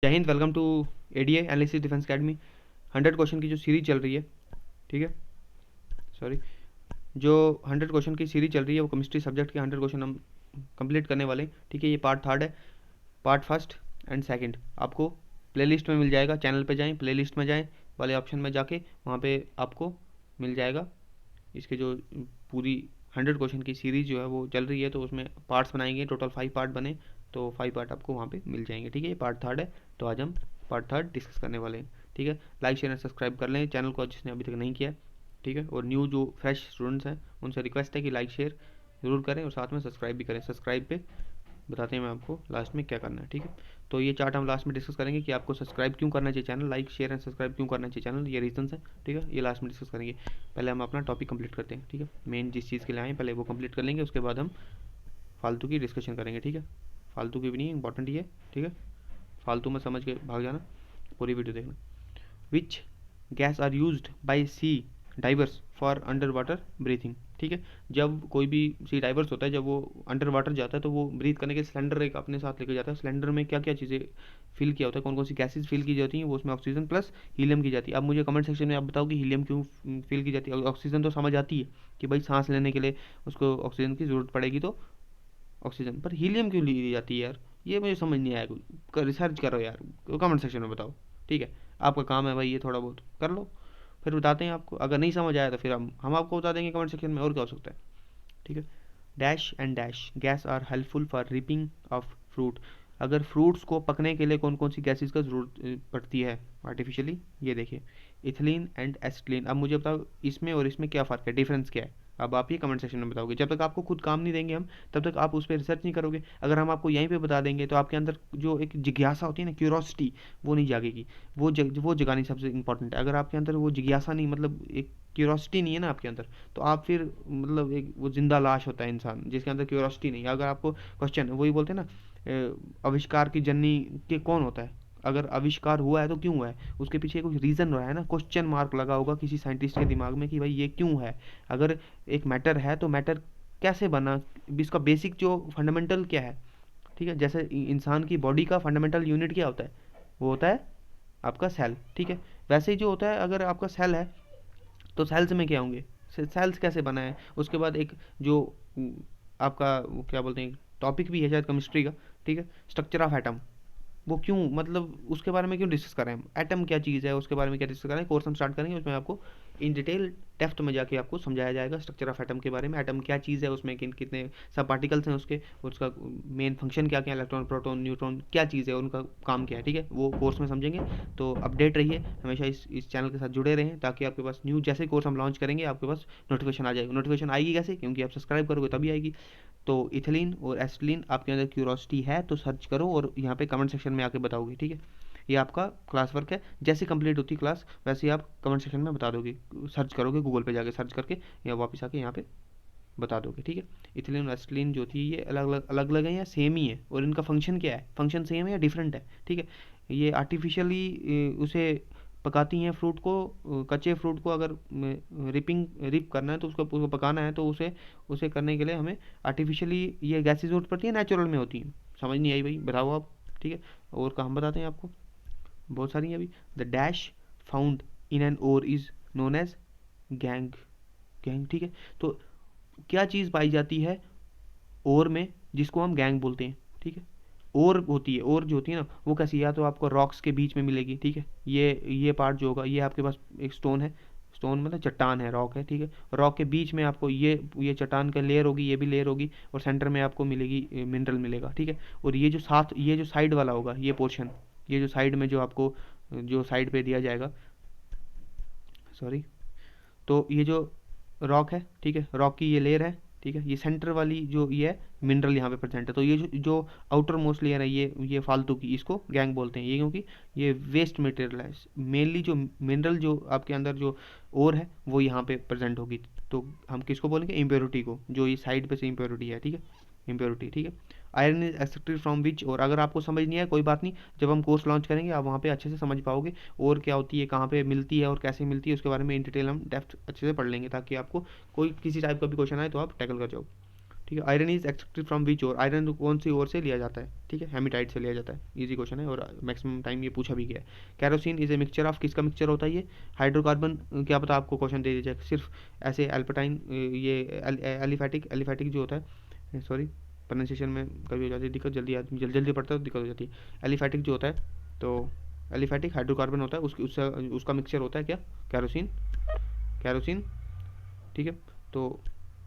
जय Hind. Welcome to ADA analysis defence academy. 100 question की जो सीरीज चल रही है, ठीक है, सॉरी, जो 100 क्वेश्चन की सीरीज चल रही है वो केमिस्ट्री सब्जेक्ट के 100 क्वेश्चन हम कंप्लीट करने वाले हैं। ठीक है, ये पार्ट थर्ड है। पार्ट फर्स्ट एंड सेकंड आपको प्लेलिस्ट में मिल जाएगा। चैनल पे जाएं, प्लेलिस्ट में जाएं, वाले ऑप्शन में जाके वहाँ पे आपको मिल जाएगा। इसके जो पूरी 100 क्वेश्चन की सीरीज जो है वो चल रही है, तो उसमें पार्ट्स बनाएंगे। टोटल 5 पार्ट बने, तो 5 पार्ट आपको वहाँ पे मिल जाएंगे। ठीक है, ये पार्ट थर्ड है, तो आज हम पार्ट थर्ड डिस्कस करने वाले हैं। ठीक है, लाइक शेयर एंड सब्सक्राइब कर लें चैनल को जिसने अभी तक नहीं किया। ठीक है, और न्यू जो फ्रेश स्टूडेंट्स हैं उनसे रिक्वेस्ट है कि लाइक शेयर ज़रूर करें और साथ में सब्सक्राइब भी करें। सब्सक्राइब पे बताते हैं मैं आपको लास्ट में क्या करना है। ठीक है, तो ये चार्ट हम लास्ट में डिस्कस करेंगे कि आपको सब्सक्राइब क्यों करना चाहिए channel, like share and subscribe क्यों करना चाहिए चैनल, ये रीजंस है। ठीक है, ये लास्ट में डिस्कस करेंगे। पहले हम अपना टॉपिक कंप्लीट करते हैं। ठीक है, मेन जिस चीज़ के लिए आए पहले वो कंप्लीट कर लेंगे, उसके बाद हम फालतू की डिस्कशन करेंगे। ठीक है, फालतू की भी नहीं, इंपॉर्टेंट ही है। ठीक है, फालतू में समझ के भाग जाना, पूरी वीडियो देखना। Which gas are used by sea divers for under water breathing. ठीक है, जब कोई भी सी डाइवर्स होता है, जब वो अंडर वाटर जाता है तो वो ब्रीथ करने के सिलेंडर एक अपने साथ लेके जाता है। सिलेंडर में क्या क्या चीज़ें फिल किया होता है, कौन कौन सी गैसेज फिल की जाती हैं, वो उसमें ऑक्सीजन प्लस हीलियम की जाती है। अब मुझे कमेंट सेक्शन में आप बताओ कि हीलियम क्यों फिल की जाती है। ऑक्सीजन तो समझ आती है कि भाई सांस लेने के लिए उसको ऑक्सीजन की ज़रूरत पड़ेगी, तो ऑक्सीजन, पर हीलियम क्यों ली जाती है यार, ये मुझे समझ नहीं आया। रिसर्च करो यार, कमेंट सेक्शन में बताओ। ठीक है, आपका काम है भाई, ये थोड़ा बहुत कर लो, फिर बताते हैं आपको। अगर नहीं समझ आया तो फिर हम आपको बता देंगे कमेंट सेक्शन में, और क्या हो सकता है। ठीक है, dash and dash gas are helpful for ripping of fruit. अगर फ्रूट्स को पकने के लिए कौन कौन सी गैसेस का ज़रूरत पड़ती है आर्टिफिशियली, ये देखिए, इथिलीन एंड एसिटिलीन। अब मुझे बताओ इसमें और इसमें क्या फ़र्क है, डिफरेंस क्या है। अब आप ये कमेंट सेक्शन में बताओगे। जब तक आपको खुद काम नहीं देंगे हम, तब तक आप उस पर रिसर्च नहीं करोगे। अगर हम आपको यहीं पे बता देंगे तो आपके अंदर जो एक जिज्ञासा होती है ना, क्यूरोसिटी, वो नहीं जागेगी। वो जगानी सबसे इंपॉर्टेंट है। अगर आपके अंदर वो जिज्ञासा नहीं, मतलब एक क्यूरोसिटी नहीं है ना आपके अंदर, तो आप फिर मतलब एक वो जिंदा लाश होता है इंसान जिसके अंदर क्यूरोसिटी नहीं है। अगर आपको क्वेश्चन, वही बोलते हैं ना, आविष्कार की जननी के कौन होता है, अगर आविष्कार हुआ है तो क्यों हुआ है, उसके पीछे कुछ रीज़न रहा है ना, क्वेश्चन मार्क लगा होगा किसी साइंटिस्ट के दिमाग में कि भाई ये क्यों है। अगर एक मैटर है तो मैटर कैसे बना, इसका बेसिक जो फंडामेंटल क्या है। ठीक है, जैसे इंसान की बॉडी का फंडामेंटल यूनिट क्या होता है, वो होता है आपका सेल। ठीक है, वैसे ही जो होता है, अगर आपका सेल है तो सेल्स में क्या होंगे, सेल्स कैसे बना है। उसके बाद एक जो आपका वो क्या बोलते हैं, टॉपिक भी है शायद केमिस्ट्री का। ठीक है, स्ट्रक्चर ऑफ एटम, वो क्यों, मतलब उसके बारे में क्यों डिस्कस कर रहे हैं हम, एटम क्या चीज़ है उसके बारे में क्या डिस्कस कर रहे हैं। कोर्स हम स्टार्ट करेंगे, उसमें आपको इन डिटेल डेप्थ में जाके आपको समझाया जाएगा स्ट्रक्चर ऑफ एटम के बारे में। एटम क्या चीज़ है, उसमें किन कितने सब पार्टिकल्स हैं उसके, उसका मेन फंक्शन क्या क्या है, इलेक्ट्रॉन प्रोटॉन न्यूट्रॉन क्या चीज़ है, उनका काम क्या है। ठीक है, वो कोर्स में समझेंगे। तो अपडेट रहिए हमेशा, इस चैनल के साथ जुड़े रहें, ताकि आपके पास न्यू जैसे कोर्स हम लॉन्च करेंगे आपके पास नोटिफिकेशन आ जाएगी। नोटिफिकेशन आएगी कैसे, क्योंकि आप सब्सक्राइब करोगे तभी आएगी। तो इथिलीन और एसिटिलीन आपके अंदर क्यूरोसिटी है तो सर्च करो और यहाँ पे कमेंट सेक्शन में आके बताओगे। ठीक है, ये आपका क्लास वर्क है। जैसे कंप्लीट होती क्लास वैसे ही आप कमेंट सेक्शन में बता दोगे, सर्च करोगे, गूगल पे जाके सर्च करके या वापस आके यहाँ पे बता दोगे। ठीक है, इथिलीन और एसिटिलीन जो थी ये अलग अलग है या सेम ही है, और इनका फंक्शन क्या है, फंक्शन सेम है या डिफरेंट है। ठीक है, ये आर्टिफिशियली उसे पकाती हैं फ्रूट को, कच्चे फ्रूट को अगर रिप करना है तो उसको पकाना है, तो उसे उसे करने के लिए हमें आर्टिफिशियली ये गैसेज ज़रूरत पड़ती है, नेचुरल में होती है। समझ नहीं आई भाई, बताओ आप। ठीक है, और का हम बताते हैं आपको, बहुत सारी हैं अभी। The dash found in an ore is known as gangue. Gangue, ठीक है, तो क्या चीज़ पाई जाती है ओर में जिसको हम गैंग बोलते हैं। ठीक है, और होती है, और जो होती है ना वो कैसी, या तो आपको रॉक्स के बीच में मिलेगी। ठीक है, ये पार्ट जो होगा, ये आपके पास एक स्टोन है, स्टोन मतलब चट्टान है, रॉक है। ठीक है, रॉक के बीच में आपको ये चट्टान का लेयर होगी, ये भी लेयर होगी, और सेंटर में आपको मिलेगी मिनरल मिलेगा। ठीक है, और ये जो साथ, ये जो साइड वाला होगा, ये पोर्शन, ये जो साइड में जो आपको जो साइड पे दिया जाएगा, सॉरी, तो ये जो रॉक है, ठीक है, रॉक की ये लेयर है। ठीक है, ये सेंटर वाली जो ये है मिनरल यहाँ पे प्रेजेंट है। तो ये जो आउटर मोस्ट लेयर है, ये फालतू की, इसको गैंग बोलते हैं। ये क्योंकि ये वेस्ट मटेरियल है, मेनली जो मिनरल जो आपके अंदर जो और है वो यहाँ पे प्रेजेंट होगी। तो हम किसको बोलेंगे, इम्प्योरिटी को, जो ये साइड पे से इम्प्योरिटी है। ठीक है, इम्प्योरिटी। ठीक है, आयरन इज एक्सट्रैक्टेड फ्रॉम विच, और अगर आपको समझ नहीं आया कोई बात नहीं, जब हम कोर्स लॉन्च करेंगे आप वहाँ पे अच्छे से समझ पाओगे, और क्या होती है, कहाँ पे मिलती है और कैसे मिलती है, उसके बारे में इन डिटेल हम डेप्थ अच्छे से पढ़ लेंगे, ताकि आपको कोई किसी टाइप का भी क्वेश्चन आए तो आप टैकल कर जाओ। ठीक है। Iron is extracted from which ore, iron कौन सी ओर से लिया जाता है, ठीक है, हेमेटाइट से लिया जाता है। इजी क्वेश्चन है और मैक्सिमम टाइम ये पूछा भी गया है। Kerosene is a mixture of, किसका मिक्सचर होता है ये, हाइड्रोकार्बन, क्या पता आपको क्वेश्चन दे दीजिए सिर्फ ऐसे एल्पटाइन, ये एलिफेटिक जो होता है, सॉरी प्रोनाउंसिएशन में कभी हो जाती है दिक्कत, जल्दी पढ़ता है तो दिक्कत हो जाती है। एलिफेटिक जो होता है, तो एलिफेटिक हाइड्रोकार्बन होता है, उसका मिक्सचर होता है क्या, कैरोसिन, ठीक है। तो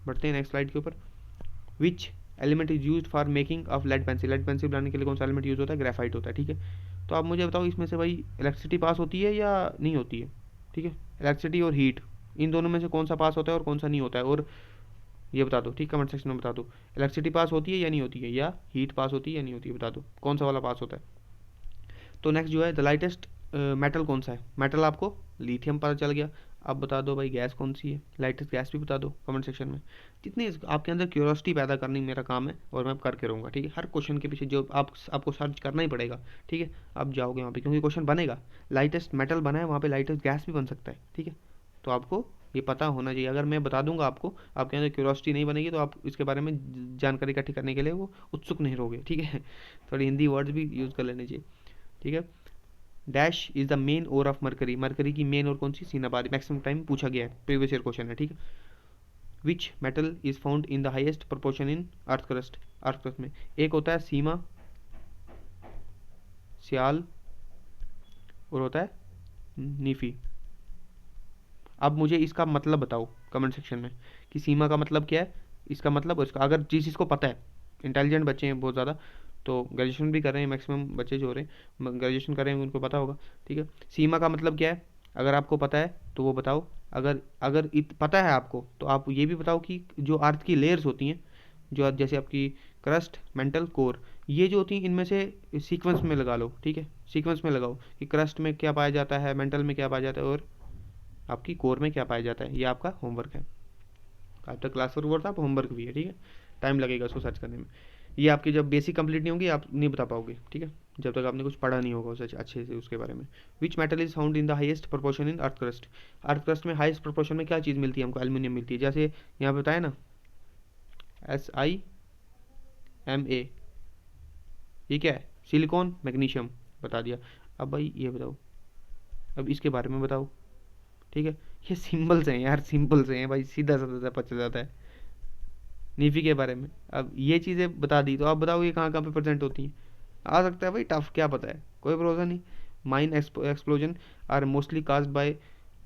बढ़ते हैं नेक्स्ट स्लाइड के ऊपर। Which element is use for making of lead pencil, lead pencil बनाने के लिए कौन सा एलिमेंट यूज होता है, ग्रेफाइट होता है, ठीक है। तो आप मुझे बताओ इसमें से भाई इलेक्ट्रिसिटी पास होती है या नहीं होती है, ठीक है। इलेक्ट्रिसिटी और हीट, इन दोनों में से कौन सा पास होता है और कौन सा नहीं होता है, और ये बता दो, ठीक, कमेंट सेक्शन में बता दो। इलेक्ट्रिसिटी पास होती है या नहीं होती है, या हीट पास होती है या नहीं होती है, बता दो कौन सा वाला पास होता है। तो नेक्स्ट जो है द लाइटेस्ट मेटल कौन सा है, मेटल आपको लिथियम पता चल गया। अब बता दो भाई गैस कौन सी है, लाइटेस्ट गैस भी बता दो कमेंट सेक्शन में। जितनी आपके अंदर क्यूरियोसिटी पैदा करनी मेरा काम है और मैं करके रहूँगा, ठीक है। हर क्वेश्चन के पीछे जो आपको सर्च करना ही पड़ेगा, ठीक है। आप जाओगे वहाँ पे क्योंकि क्वेश्चन बनेगा, लाइटेस्ट मेटल बना है वहाँ पे लाइटेस्ट गैस भी बन सकता है, ठीक है। तो आपको ये पता होना चाहिए। अगर मैं बता दूंगा आपको, आपके अंदर क्यूरियोसिटी नहीं बनेगी तो आप इसके बारे में जानकारी इकट्ठी करने के लिए वो उत्सुक नहीं रहोगे, ठीक है। थोड़ी हिंदी वर्ड्स भी यूज़ कर लेने चाहिए, ठीक है। Dash is the main ore of mercury, mercury की मेन ओर कौन सी, सिनाबारी, मैक्सिमम टाइम पूछा गया है, प्रीवियस ईयर क्वेश्चन है, ठीक है। Which metal is found in the highest proportion in earth crust, earth crust में एक होता है सीमा, सियाल, और होता है नीफी। अब मुझे इसका मतलब बताओ कमेंट सेक्शन में कि सीमा का मतलब क्या है, इसका मतलब, और इसका, अगर जिस चीज़ को पता है, इंटेलिजेंट बच्चे हैं बहुत ज़्यादा, तो ग्रेजुएशन भी कर रहे हैं, मैक्सिमम बच्चे जो हो रहे हैं ग्रेजुएशन कर रहे हैं उनको पता होगा, ठीक है। सीमा का मतलब क्या है, अगर आपको पता है तो वो बताओ। अगर अगर पता है आपको तो आप ये भी बताओ कि जो अर्थ की लेयर्स होती हैं, जो जैसे आपकी क्रस्ट, मेंटल, कोर, ये जो होती हैं इनमें से सीक्वेंस में लगा लो, ठीक है। सीक्वेंस में लगाओ कि क्रस्ट में क्या पाया जाता है, मेंटल में क्या पाया जाता है, और आपकी कोर में क्या पाया जाता है। ये आपका होमवर्क है, आपका क्लास वर्क था, आप होमवर्क भी है, ठीक है। टाइम लगेगा उसको सर्च करने में। ये आपकी जब बेसिक कंप्लीट नहीं होंगी आप नहीं बता पाओगे, ठीक है, जब तक आपने कुछ पढ़ा नहीं होगा उसे अच्छे से उसके बारे में। Which metal is found in the highest proportion in earth crust, earth crust में हाईएस्ट प्रोपोर्शन में क्या चीज़ मिलती है हमको, एल्यूमिनियम मिलती है। जैसे यहाँ बताया ना SiMa, ये क्या है, सिलिकॉन, मैग्नीशियम, बता दिया। अब भाई ये बताओ, अब इसके बारे में बताओ, ठीक है। ये सिंबल्स हैं यार, सिंपल्स हैं भाई, सीधा साधा पता जाता है। नीफी के बारे में अब ये चीज़ें बता दी, तो आप बताओ ये कहाँ कहाँ पे प्रेजेंट होती हैं। आ सकता है भाई टफ, क्या पता है, कोई भरोसा नहीं। Mine explosion are mostly caused by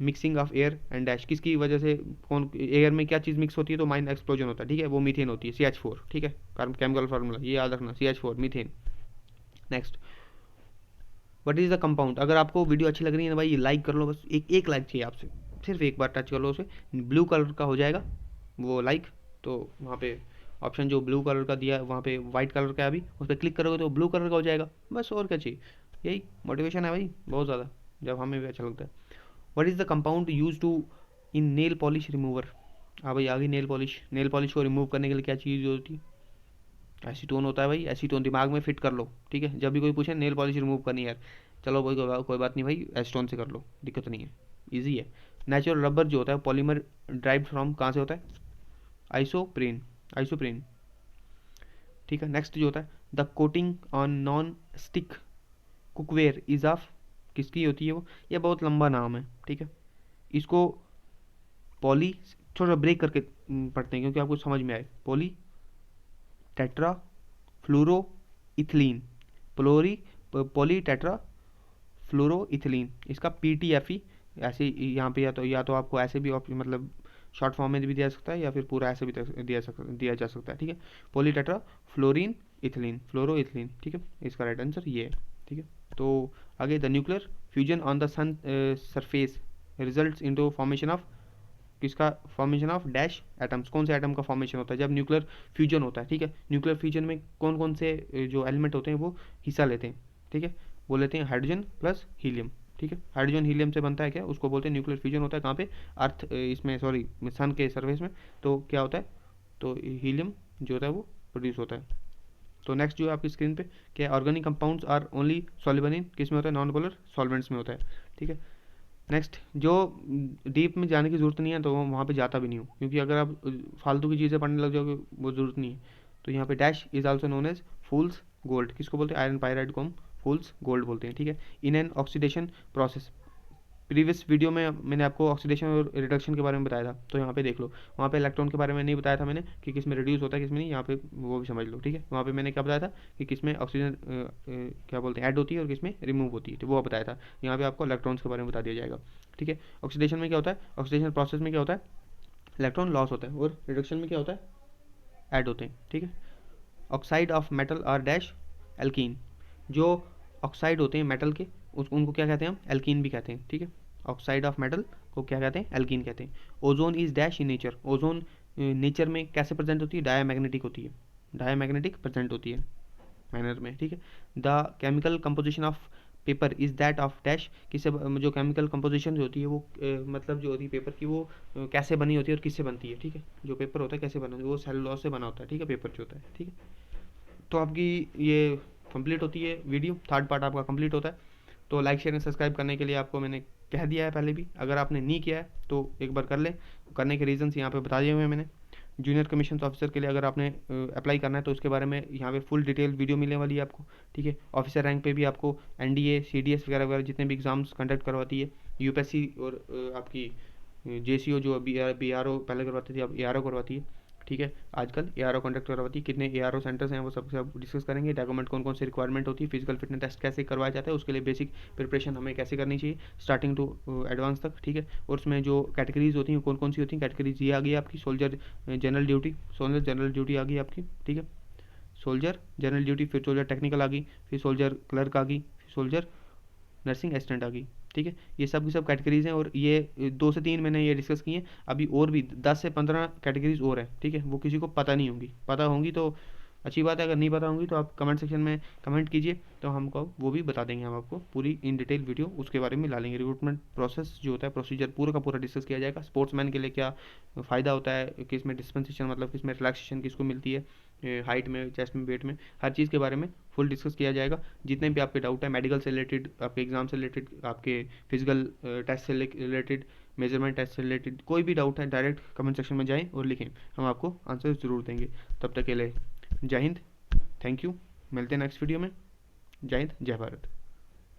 mixing of air and dash, किसकी वजह से, कौन एयर में क्या चीज़ मिक्स होती है तो माइन एक्सप्लोजन होता है, ठीक है। वो मीथेन होती है, CH4, ठीक है, केमिकल फार्मूला ये याद रखना, CH4 methane. Next, what is the compound, अगर आपको वीडियो अच्छी लग रही है ना भाई लाइक कर लो, बस एक लाइक चाहिए आपसे, सिर्फ एक बार टच कर लो उसे, ब्लू कलर का हो जाएगा वो लाइक, तो वहाँ पे ऑप्शन जो ब्लू कलर का दिया है वहाँ पे वाइट कलर का है अभी, उस पर क्लिक करोगे तो ब्लू कलर का हो जाएगा, बस और क्या चाहिए। यही मोटिवेशन है भाई बहुत ज़्यादा, जब हमें भी अच्छा लगता है। What is the compound use to in nail polish remover, हाँ भाई आ गई नेल पॉलिश, नेल पॉलिश को रिमूव करने के लिए क्या चीज़ होती है, एसीटोन होता है भाई, एसीटोन दिमाग में फिट कर लो, ठीक है। जब भी कोई पूछे नेल पॉलिश रिमूव करनी है यार, चलो भाई कोई बात नहीं भाई, एसीटोन से कर लो, दिक्कत नहीं है, ईजी है। नेचुरल रबर जो होता है पॉलीमर ड्राइव्ड फ्रॉम कहाँ से होता है, आइसोप्रीन, आइसोप्रीन, ठीक है। नेक्स्ट जो होता है the coating on non stick cookware is of, किसकी होती है वो, ये बहुत लंबा नाम है, ठीक है। इसको पॉली, थोड़ा ब्रेक करके पढ़ते हैं क्योंकि आपको समझ में आए। पॉली टेट्रा फ्लोरो इथिलीन, पॉली टेट्रा फ्लोरो इथिलीन, इसका PTFE, ऐसे यहाँ पे या तो आपको ऐसे भी मतलब शॉर्ट फॉर्म में भी दिया सकता है या फिर पूरा ऐसे भी दिया जा सकता है, ठीक है। पॉली टेट्रा फ्लोरीन इथिलीन, फ्लोरो इथिलीन, ठीक है, इसका राइट आंसर ये है, ठीक है। तो आगे, the nuclear fusion on the sun surface results into formation of, किसका फॉर्मेशन ऑफ डैश एटम्स, कौन से एटम का फॉर्मेशन होता है जब न्यूक्लियर फ्यूजन होता है, ठीक है। न्यूक्लियर फ्यूजन में कौन कौन से जो एलिमेंट होते हैं वो हिस्सा लेते हैं, ठीक है। वो लेते हैं हाइड्रोजन प्लस हीलियम, ठीक है। हाइड्रोजन हीलियम से बनता है क्या, उसको बोलते हैं न्यूक्लियर फ्यूजन होता है कहाँ पे, अर्थ इसमें सॉरी सन के सर्फेस में, तो क्या होता है, तो हीलियम जो होता है वो प्रोड्यूस होता है। तो नेक्स्ट जो है आपकी स्क्रीन पे क्या, organic compounds are only soluble in, किस में होता है, नॉन पोलर सॉल्वेंट्स में होता है, ठीक है। नेक्स्ट, जो डीप में जाने की ज़रूरत नहीं है तो वहाँ पे जाता भी नहीं हूँ, क्योंकि अगर आप फालतू की चीज़ें पढ़ने लग जाओगे वो ज़रूरत नहीं है। तो यहाँ पे dash is also known as fool's gold, किसको बोलते हैं? आयरन पायराइड को हम फूल्स गोल्ड बोलते हैं, ठीक है। In an oxidation process, previous video में मैंने आपको ऑक्सीडेशन और रिडक्शन के बारे में बताया था, तो यहाँ पे देख लो, वहाँ पे इलेक्ट्रॉन के बारे में नहीं बताया था मैंने कि किस में रिड्यूस होता है किस में नहीं, यहाँ पे वो भी समझ लो, ठीक है। वहाँ पे मैंने क्या बताया था कि किस में ऑक्सीजन क्या बोलते हैं ऐड होती है और किस में रिमूव होती है, तो वो बताया था। यहाँ पे आपको इलेक्ट्रॉन्स के बारे में बता दिया जाएगा, ठीक है। ऑक्सीडेशन में क्या होता है, ऑक्सीडेशन प्रोसेस में क्या होता है, इलेक्ट्रॉन लॉस होता है, और रिडक्शन में क्या होता है, ऐड होते हैं, ठीक है। Oxide of metal are dash एल्कीन, जो ऑक्साइड होते हैं मेटल के उनको क्या कहते हैं हम? एल्कीन भी कहते हैं, ठीक है। ऑक्साइड ऑफ मेटल को क्या कहते हैं? एल्कीन कहते हैं। Ozone is dash in nature, ozone nature में कैसे प्रेजेंट होती है? डायामैग्नेटिक होती है, डायामैग्नेटिक प्रेजेंट होती है मैनर में, ठीक है। The chemical composition of paper is that of dash, किससे जो केमिकल कंपोजिशन जो होती है वो मतलब जो होती है पेपर की वो कैसे बनी होती है और किससे बनती है, ठीक है। जो पेपर होता है कैसे बना, वो सेलुलोज से बना होता है, ठीक है, पेपर जो होता है, ठीक है। तो आपकी ये कंप्लीट होती है वीडियो, थर्ड पार्ट आपका कंप्लीट होता है। तो लाइक शेयर एंड सब्सक्राइब करने के लिए आपको मैंने कह दिया है पहले भी, अगर आपने नहीं किया है तो एक बार कर ले। करने के रीजंस यहाँ पे बता दिए हुए हैं मैंने। जूनियर कमीशन ऑफिसर के लिए अगर आपने अप्लाई करना है तो उसके बारे में यहाँ पे फुल डिटेल वीडियो मिलने वाली है आपको, ठीक है। ऑफिसर रैंक पे भी आपको एनडीए सीडीएस वगैरह वगैरह जितने भी एग्जाम्स कंडक्ट करवाती है, यूपीएससी और आपकी जेसीओ जो बीआरओ पहले करवाती थी, अब एआरओ करवाती है, ठीक है। आजकल एआरओ कंडक्ट करवाती है, कितने एआरओ सेंटर्स हैं वो सब डिस्कस करेंगे। डॉक्यूमेंट कौन कौन से रिक्वायरमेंट होती है, फिजिकल फिटनेस टेस्ट कैसे करवाया जाता है, उसके लिए बेसिक प्रिपरेशन हमें कैसे करनी चाहिए स्टार्टिंग टू एडवांस तक, ठीक है। और उसमें जो कैटेगरीज होती हैं कौन कौन सी होती हैं, कैटेगरीज ये आ गई आपकी soldier general duty, soldier general duty आ गई आपकी, ठीक है। सोल्जर जनरल ड्यूटी, फिर सोल्जर टेक्निकल आ गई, फिर सोल्जर क्लर्क आ गई, फिर सोल्जर नर्सिंग असिस्टेंट आ गई, ठीक है। ये सब की सब कैटेगरीज हैं, और ये 2 से 3 मैंने ये डिस्कस किए हैं। अभी और भी 10 से 15 कैटेगरीज और हैं, ठीक है। वो किसी को पता नहीं होंगी, पता होंगी तो अच्छी बात है, अगर नहीं पता होंगी तो आप कमेंट सेक्शन में कमेंट कीजिए, तो हमको वो भी बता देंगे, हम आपको पूरी इन डिटेल वीडियो उसके बारे में ला लेंगे। रिक्रूटमेंट प्रोसेस जो होता है, प्रोसीजर पूरा का पूरा डिस्कस किया जाएगा। स्पोर्ट्समैन के लिए क्या फ़ायदा होता है, किस में डिस्पेंसेशन मतलब किस में रिलैक्सेशन किसको मिलती है, हाइट में, चेस्ट में, वेट में, हर चीज़ के बारे में फुल डिस्कस किया जाएगा। जितने भी आपके डाउट है मेडिकल से रिलेटेड, आपके एग्जाम से रिलेटेड, आपके फिजिकल टेस्ट से रिलेटेड, मेजरमेंट टेस्ट से रिलेटेड, कोई भी डाउट है डायरेक्ट कमेंट सेक्शन में जाएं और लिखें, हम आपको आंसर ज़रूर देंगे। तब तक के लिए जय हिंद, थैंक यू, मिलते हैं नेक्स्ट वीडियो में। जय हिंद, जय भारत।